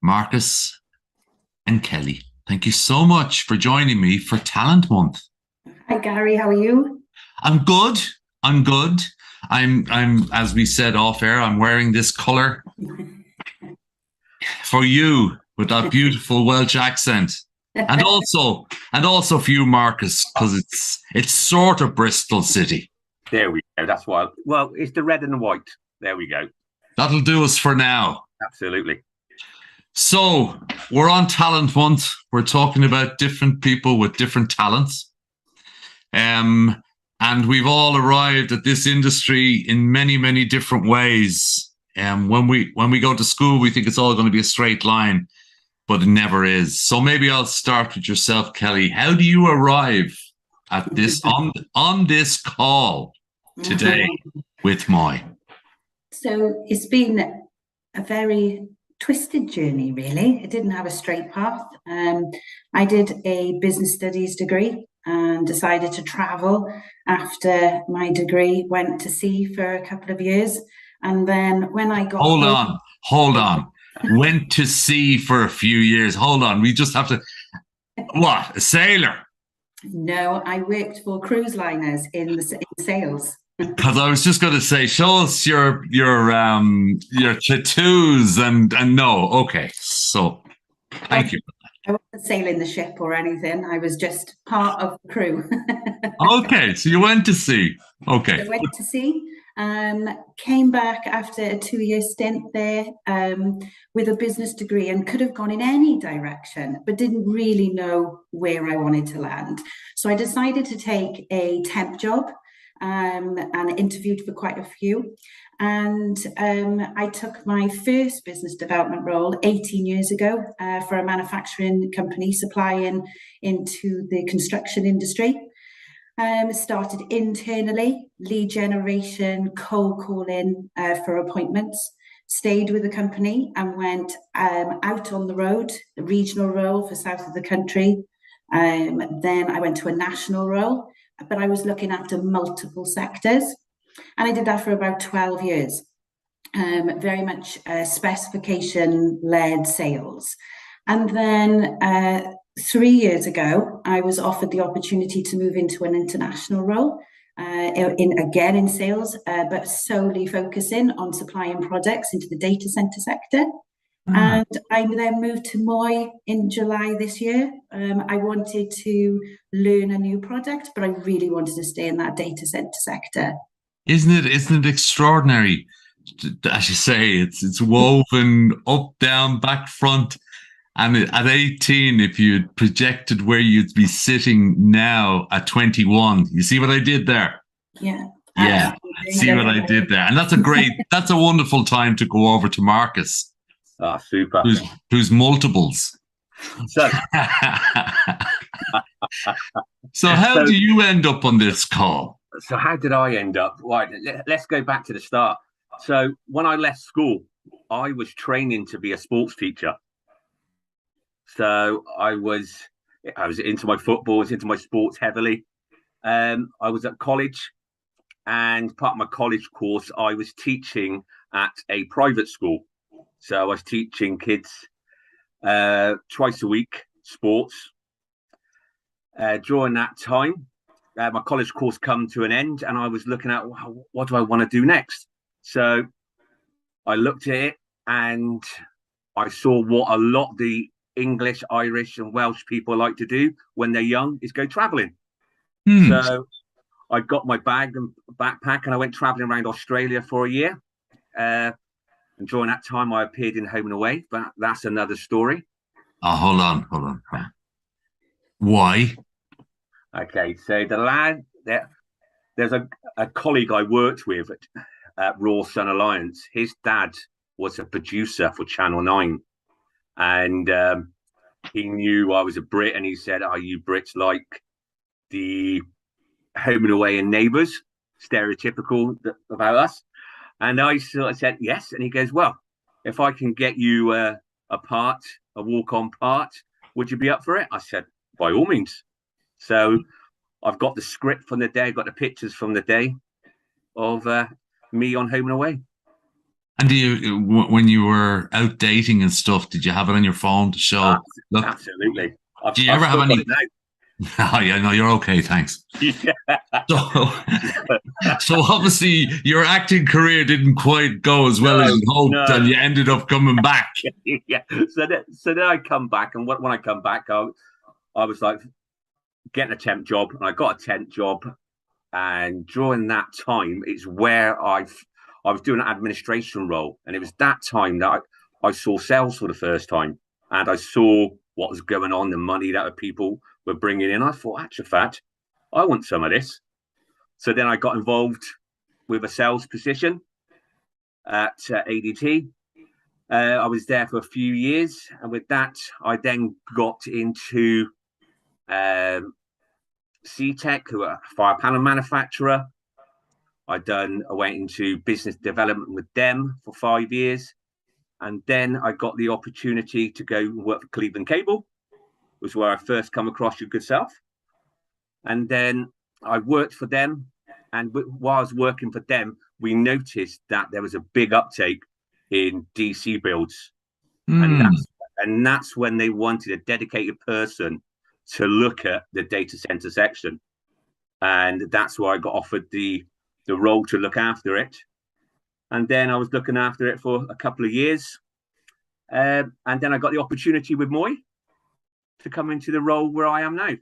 Marcus and Kelly. Thank you so much for joining me for Talent Month. Hi Gary, how are you? I'm good. I'm good. I'm as we said off air, I'm wearing this color for you with that beautiful Welsh accent. And also for you, Marcus, because it's sort of Bristol City. There we go. That's why. Well, it's the red and the white. There we go. That'll do us for now. Absolutely. So we're on Talent Month. We're talking about different people with different talents. And we've all arrived at this industry in many, many different ways. When we go to school, we think it's all going to be a straight line, but it never is. So maybe I'll start with yourself, Kelly. How do you arrive at this on this call today with MOY? So it's been a very twisted journey, really. It didn't have a straight path. I did a business studies degree and decided to travel after my degree, went to sea for a couple of years. And then when I got Hold on. Went to sea for a few years. Hold on. We just have to, what, a sailor? No, I worked for cruise liners in sales. Because I was just going to say, show us your tattoos and no, okay. So, thank you. I wasn't sailing the ship or anything. I was just part of the crew. Okay, so you went to sea. Okay. I went to sea. Came back after a 2-year stint there with a business degree and could have gone in any direction, but didn't really know where I wanted to land. So I decided to take a temp job and interviewed for quite a few. And I took my first business development role 18 years ago for a manufacturing company supplying into the construction industry. Started internally, lead generation, cold calling for appointments, stayed with the company and went out on the road, a regional role for south of the country. Then I went to a national role, but I was looking after multiple sectors. And I did that for about 12 years, very much specification-led sales. And then 3 years ago, I was offered the opportunity to move into an international role, in sales, but solely focusing on supplying products into the data center sector. And I then moved to MOY in July this year. I wanted to learn a new product, but I really wanted to stay in that data center sector. Isn't it extraordinary? As you say, it's woven up, down, back, front. And at 18, if you projected where you'd be sitting now at 21, you see what I did there? Yeah. Yeah. See what I did there. And that's a wonderful time to go over to Marcus. Ah, super. Who's multiples. So, so how do you end up on this call? So how did I end up? Right, let's go back to the start. So when I left school, I was training to be a sports teacher. So I was into my football, I was into my sports heavily. I was at college, and part of my college course, I was teaching at a private school. So I was teaching kids twice a week sports. During that time, my college course come to an end, and I was looking at what do I want to do next. So I looked at it, and I saw what a lot of the English, Irish, and Welsh people like to do when they're young is go traveling. So I got my bag and backpack, and I went traveling around Australia for a year. And during that time, I appeared in Home and Away, but that's another story. Oh, hold on. Why? Okay, so there's a colleague I worked with at Raw Sun Alliance. His dad was a producer for Channel 9. And he knew I was a Brit, and he said, "Are you Brits like the Home and Away and Neighbours, stereotypical about us?" And I sort of said yes. And he goes, "Well, if I can get you a walk-on part, would you be up for it?" I said, "By all means." So I've got the script from the day, got the pictures from the day of me on Home and Away. And when you were out dating and stuff, did you have it on your phone to show? Look, Absolutely. do you ever have any? Oh, yeah, no, you're okay, thanks. Yeah. So, so obviously your acting career didn't quite go as well as you hoped, and you ended up coming back. Yeah. So then I come back, and when I come back, I was like getting a temp job, and I got a temp job, and during that time, it's where I was doing an administration role, and it was that time that I saw sales for the first time, and I saw what was going on, the money that people were bringing in. I thought, actually, fact, I want some of this. So then I got involved with a sales position at ADT. I was there for a few years, and with that, I then got into CTEC, who are a fire panel manufacturer. I went into business development with them for 5 years, and then I got the opportunity to go work for Cleveland Cable, was where I first come across your good self. And then I worked for them, and while I was working for them, we noticed that there was a big uptake in DC builds, and that's when they wanted a dedicated person to look at the data center section, and that's why I got offered the role to look after it. And then I was looking after it for a couple of years, and then I got the opportunity with MOY to come into the role where I am now.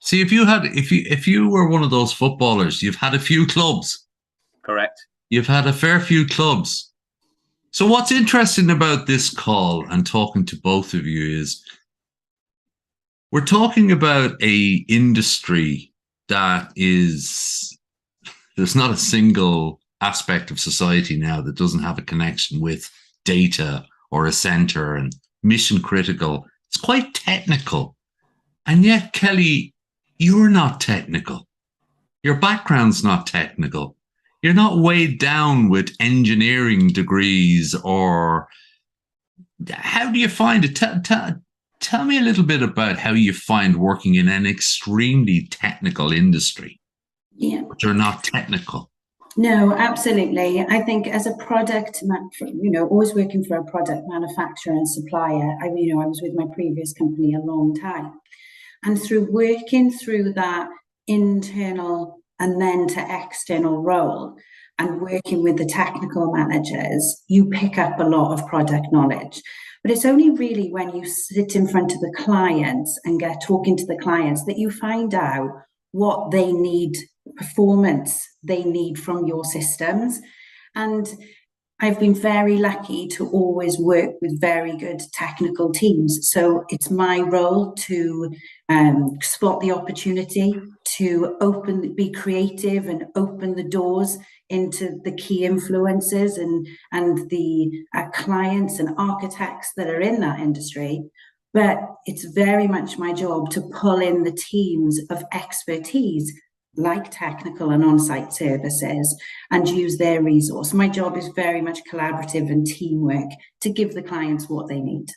See, if you were one of those footballers, you've had a few clubs. Correct. You've had a fair few clubs. So what's interesting about this call and talking to both of you is we're talking about a industry that there's not a single aspect of society now that doesn't have a connection with data or a center and mission critical. It's quite technical. And yet, Kelly, you're not technical. Your background's not technical. You're not weighed down with engineering degrees or how do you find it? Tell me a little bit about how you find working in an extremely technical industry. Yeah. But you're not technical. No, absolutely. I think as a product, always working for a product manufacturer and supplier, I was with my previous company a long time. And through working through that internal and then to external role and working with the technical managers, you pick up a lot of product knowledge. But it's only really when you sit in front of the clients and get talking to the clients that you find out what they need, performance they need from your systems. And I've been very lucky to always work with very good technical teams. So it's my role to spot the opportunity, to be creative and open the doors into the key influencers and the clients and architects that are in that industry. But it's very much my job to pull in the teams of expertise like technical and on-site services and use their resource. My job is very much collaborative and teamwork to give the clients what they need.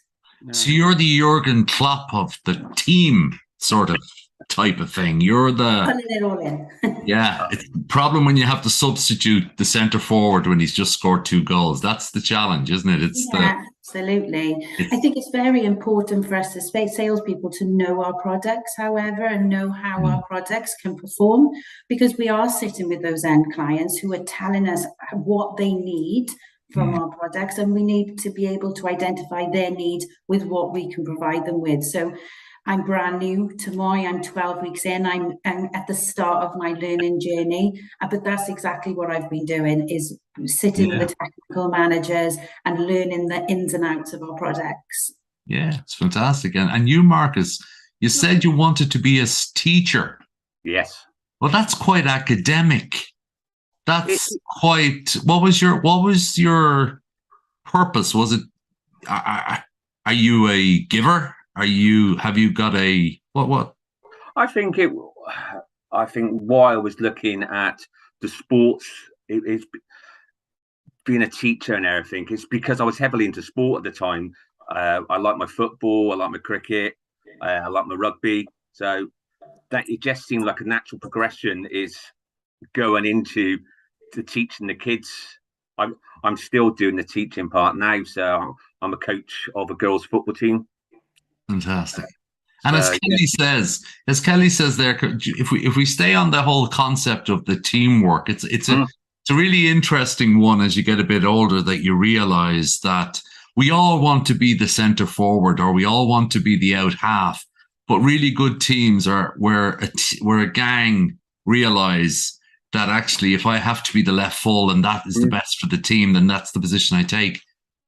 So you're the Jurgen Klopp of the team sort of type of thing. You're the pulling it all in. Yeah, it's a problem when you have to substitute the centre forward when he's just scored 2 goals. That's the challenge, isn't it? Absolutely. I think it's very important for us as salespeople to know our products, however, and know how our products can perform, because we are sitting with those end clients who are telling us what they need from our products, and we need to be able to identify their need with what we can provide them with. So I'm brand new to MOY. I'm 12 weeks in. I'm at the start of my learning journey, but that's exactly what I've been doing, is sitting with the technical managers and learning the ins and outs of our products. Yeah, it's fantastic. And you, Marcus, you said you wanted to be a teacher. Yes. Well, that's quite academic. That's quite. What was your purpose? Was it? Are you a giver? Have you got a what? I think why I was looking at the sports is being a teacher and everything. It's because I was heavily into sport at the time. I like my football, I like my cricket, I like my rugby. So that it just seemed like a natural progression is going into to teaching the kids. I'm still doing the teaching part now. So I'm a coach of a girls' football team. Fantastic. And So, as Kelly says there, if we stay on the whole concept of the teamwork, it's a really interesting one as you get a bit older, that you realize that we all want to be the center forward, or we all want to be the out half, but really good teams are where a gang realize that actually, if I have to be the left full and that is the best for the team, then that's the position I take.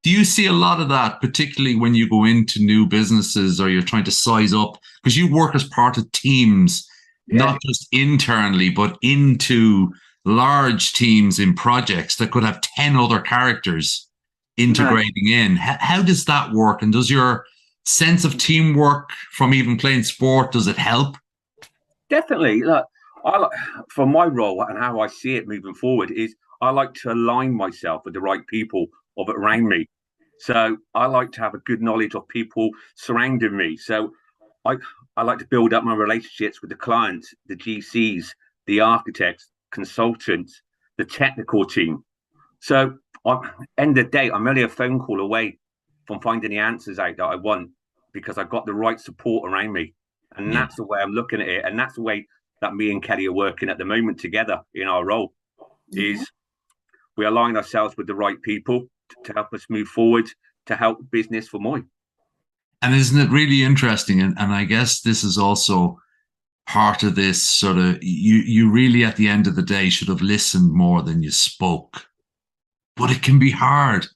Do you see a lot of that, particularly when you go into new businesses or you're trying to size up? Because you work as part of teams, not just internally, but into large teams in projects that could have 10 other characters integrating in. How does that work? And does your sense of teamwork from even playing sport, does it help? Definitely. Look, for my role and how I see it moving forward is I like to align myself with the right people around me. So I like to have a good knowledge of people surrounding me. So I like to build up my relationships with the clients, the GCs, the architects, consultants, the technical team. So at the end of the day, I'm only a phone call away from finding the answers out that I want, because I've got the right support around me. And that's the way I'm looking at it. And that's the way that me and Kelly are working at the moment together in our role, is we align ourselves with the right people to help us move forward, to help business for MOY. And isn't it really interesting? And I guess this is also part of this sort of, you really at the end of the day should have listened more than you spoke. But it can be hard.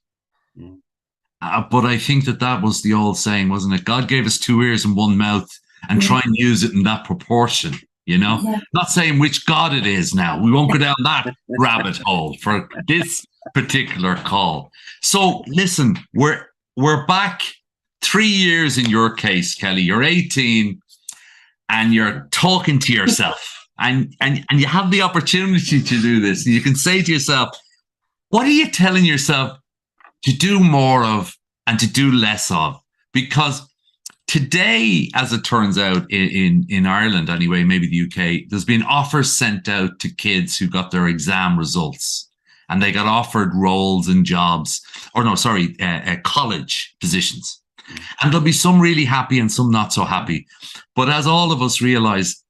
But I think that was the old saying, wasn't it? God gave us 2 ears and 1 mouth, and try and use it in that proportion, you know? Not saying which God it is now. We won't go down that rabbit hole for this particular call. So listen, we're back 3 years in your case, Kelly. You're 18 and you're talking to yourself, and you have the opportunity to do this. And you can say to yourself, what are you telling yourself to do more of and to do less of? Because today, as it turns out, in Ireland anyway, maybe the UK, there's been offers sent out to kids who got their exam results, and they got offered roles and jobs, or no, sorry, college positions. And there'll be some really happy and some not so happy. But as all of us realize,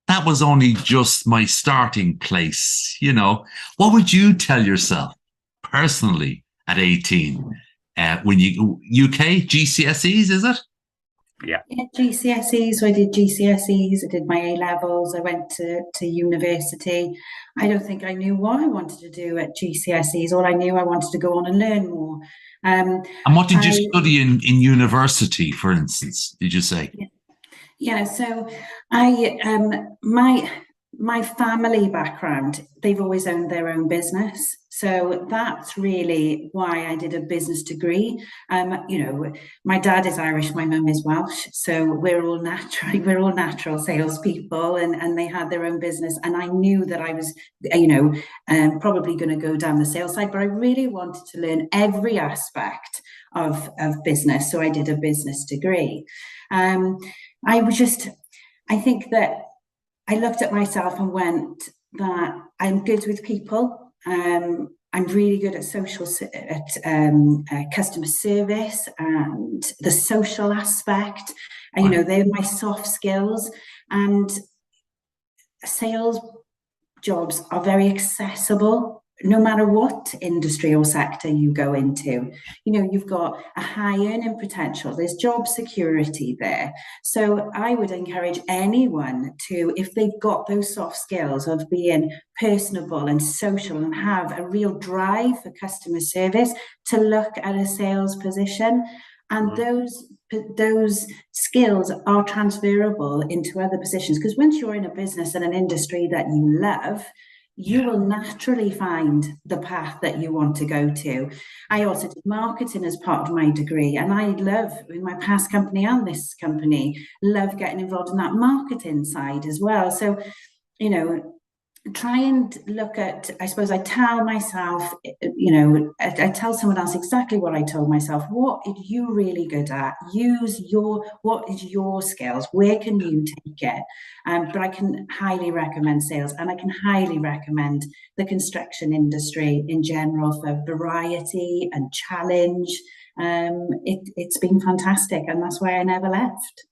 that was only just my starting place. You know, what would you tell yourself personally at 18 when you UK GCSEs, is it? Yeah, GCSEs. So I did GCSEs, I did my A-levels, I went to university. I don't think I knew what I wanted to do at GCSEs. All I knew, I wanted to go on and learn more. And what did you study in university, for instance, did you say? Yeah, so my family background, they've always owned their own business. So that's really why I did a business degree. You know, my dad is Irish, my mum is Welsh. So we're all natural salespeople, and they had their own business. And I knew that I was, you know, probably going to go down the sales side, but I really wanted to learn every aspect of business. So I did a business degree. I think that I looked at myself and went that I'm good with people. I'm really good at customer service and the social aspect. And, you know, they're my soft skills. And sales jobs are very accessible, no matter what industry or sector you go into. You know, you've got a high earning potential, there's job security there. So I would encourage anyone to, if they've got those soft skills of being personable and social and have a real drive for customer service, to look at a sales position. And those skills are transferable into other positions, because once you're in a business and an industry that you love, you will naturally find the path that you want to go to. I also did marketing as part of my degree, and I love, in my past company and this company, love getting involved in that marketing side as well. So, you know, try and look at, I suppose I tell myself, I tell someone else exactly what I told myself. What are you really good at? What is your skills? Where can you take it? But I can highly recommend sales, and I can highly recommend the construction industry in general for variety and challenge. It's been fantastic, and that's why I never left.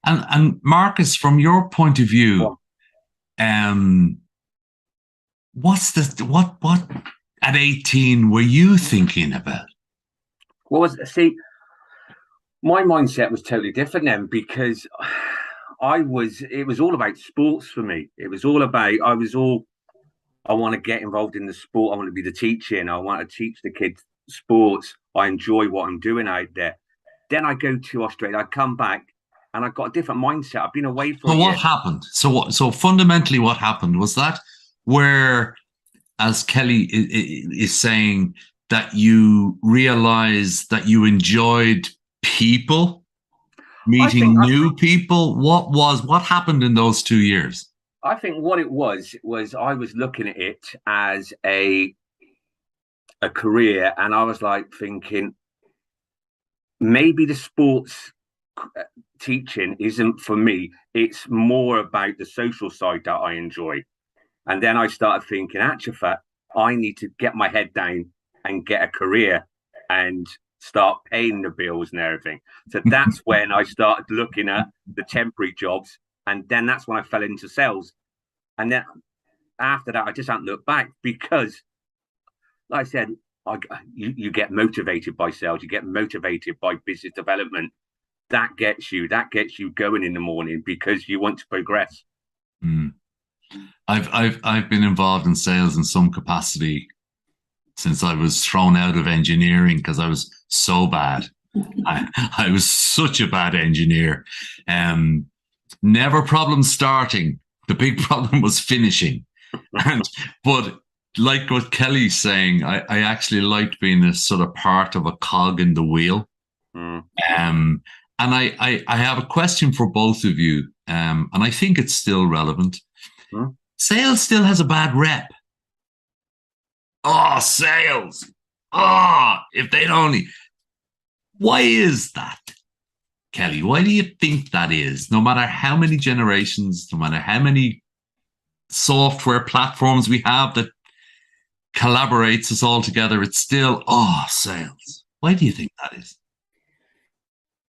And Marcus, from your point of view, what at 18 were you thinking about? My mindset was totally different then, because it was all about sports for me. It was all about, I want to get involved in the sport. I want to be the teaching. I want to teach the kids sports. I enjoy what I'm doing out there. Then I go to Australia, I come back, and I've got a different mindset. I've been away for a year. What happened? So fundamentally what happened was that where, as Kelly is saying, that you realized that you enjoyed people, meeting new people. What happened in those 2 years? I think what it was I was looking at it as a career, and I was like thinking, maybe the sports teaching isn't for me. It's more about the social side that I enjoy. And then I started thinking, actually, I need to get my head down and get a career and start paying the bills and everything. So that's when I started looking at the temporary jobs. And then that's when I fell into sales. And then after that, I just haven't looked back, because, like I said, you get motivated by sales. You get motivated by business development. That gets you going in the morning because you want to progress. Mm. I've been involved in sales in some capacity since I was thrown out of engineering because I was so bad. I was such a bad engineer. Never problem starting. The big problem was finishing. But like what Kelly's saying, I actually liked being a sort of part of a cog in the wheel. Mm. And I have a question for both of you, and I think it's still relevant. Mm. Sales still has a bad rep. Oh, sales. Oh, if they'd only. Why is that, Kelly? Why do you think that is? No matter how many generations, no matter how many software platforms we have that collaborates us all together, it's still, sales. Why do you think that is?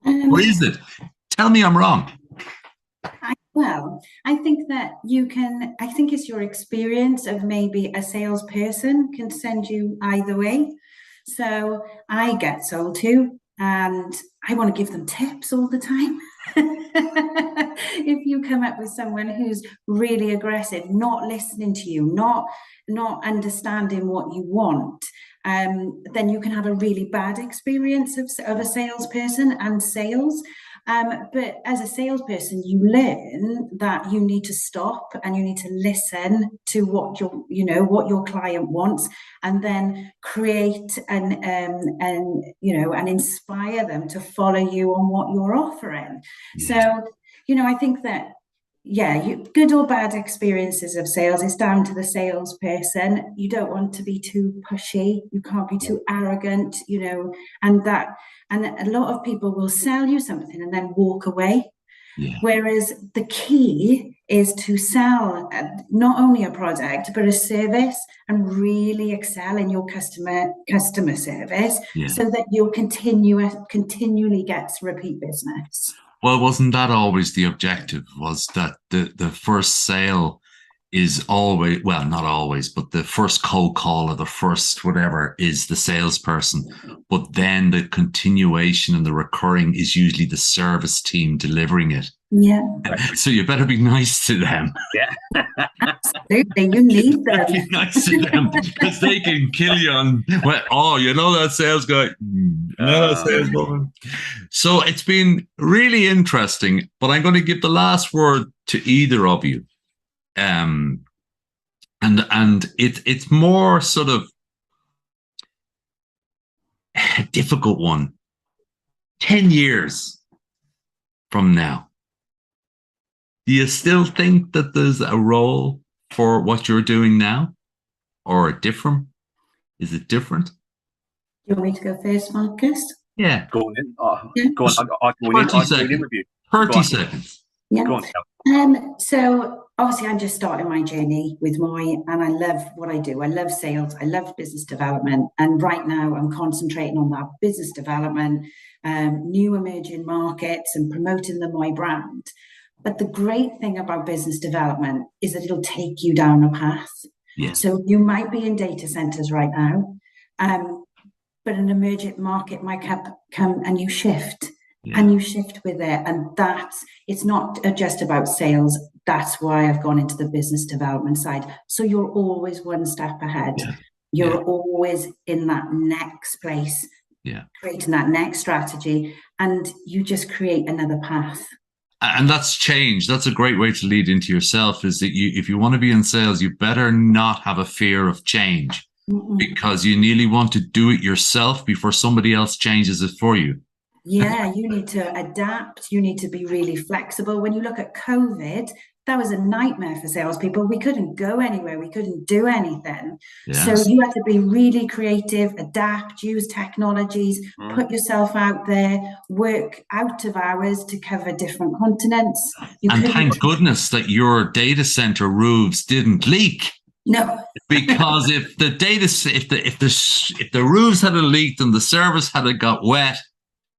Or is it? Tell me I'm wrong. I think that I think it's your experience of maybe a salesperson can send you either way. So I get sold to, and I want to give them tips all the time. If you come up with someone who's really aggressive, not listening to you, not understanding what you want, then you can have a really bad experience of a salesperson and sales. But as a salesperson, you learn that you need to stop and you need to listen to what your client wants, and then create and inspire them to follow you on what you're offering. Yeah. So, I think that, good or bad experiences of sales, it's down to the salesperson. You don't want to be too pushy. You can't be too arrogant, and a lot of people will sell you something and then walk away. Yeah. Whereas the key is to sell not only a product, but a service, and really excel in your customer service, so that you'll continually get repeat business. Well, wasn't that always the objective? Was that the first sale is always, well, not always, but the first cold call or the first whatever is the salesperson. But then the continuation and the recurring is usually the service team delivering it. Yeah. So you better be nice to them. Yeah. Absolutely. You need them. Be nice to them, because they can kill you on, that sales guy. No, saleswoman. So it's been really interesting, but I'm going to give the last word to either of you. And it's more sort of a difficult one. 10 years from now, do you still think that there's a role for what you're doing now, or different? Is it different? Do you want me to go first, Marcus? Yeah. Go on in. Yeah. Go on. I'll join in. 30 I'll join in seconds. with you. 30 seconds. Yeah. Go on. So obviously I'm just starting my journey with MOY, and I love what I do. I love sales. I love business development. And right now I'm concentrating on that business development, new emerging markets, and promoting the MOY brand. But the great thing about business development is that it'll take you down a path. Yeah. So you might be in data centers right now, but an emerging market might come and you shift. Yeah. And you shift with it. And it's not just about sales. That's why I've gone into the business development side. So you're always one step ahead. Yeah. You're always in that next place, creating that next strategy, and you just create another path. And that's change. That's a great way to lead into yourself, is that if you want to be in sales, you better not have a fear of change, because you nearly want to do it yourself before somebody else changes it for you. Yeah, you need to adapt. You need to be really flexible. When you look at COVID, that was a nightmare for salespeople. We couldn't go anywhere. We couldn't do anything. Yes. So you had to be really creative, adapt, use technologies, put yourself out there, work out of hours to cover different continents. And thank goodness that your data center roofs didn't leak. No. Because if the roofs had leaked and the service had got wet,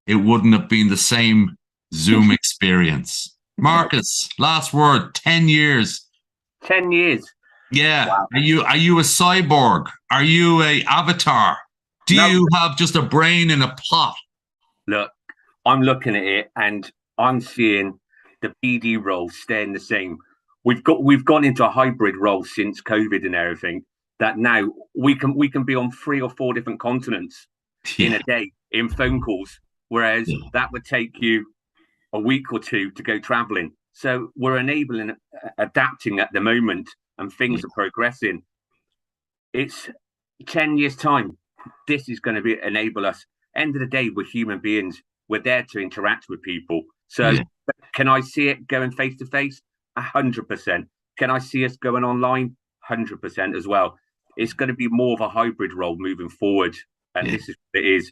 it wouldn't have been the same Zoom experience. Marcus, last word, 10 years. 10 years. Yeah. Wow. Are you a cyborg? Are you a avatar? Do you have just a brain in a pot? Look, I'm looking at it and I'm seeing the BD role staying the same. We've gone into a hybrid role since COVID and everything, that now we can be on 3 or 4 different continents in a day in phone calls. Whereas that would take you a week or 2 to go traveling. So we're enabling, adapting at the moment, and things are progressing. It's 10 years time. This is going to enable us. End of the day, we're human beings. We're there to interact with people. So can I see it going face to face? 100%. Can I see us going online? 100% as well. It's going to be more of a hybrid role moving forward. And this is what it is.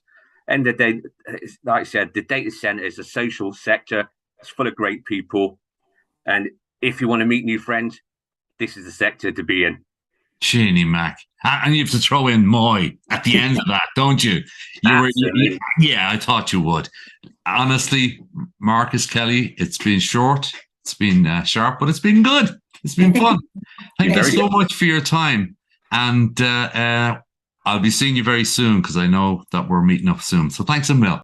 End of the day, like I said, the data center is a social sector. It's full of great people. And if you want to meet new friends, this is the sector to be in. Sheeny Mac. And you have to throw in MOY at the end of that, don't you? Yeah, I thought you would. Honestly, Marcus Kelly, it's been short. It's been sharp, but it's been good. It's been fun. Thank you so much for your time. And I'll be seeing you very soon, because I know that we're meeting up soon. So thanks a mil.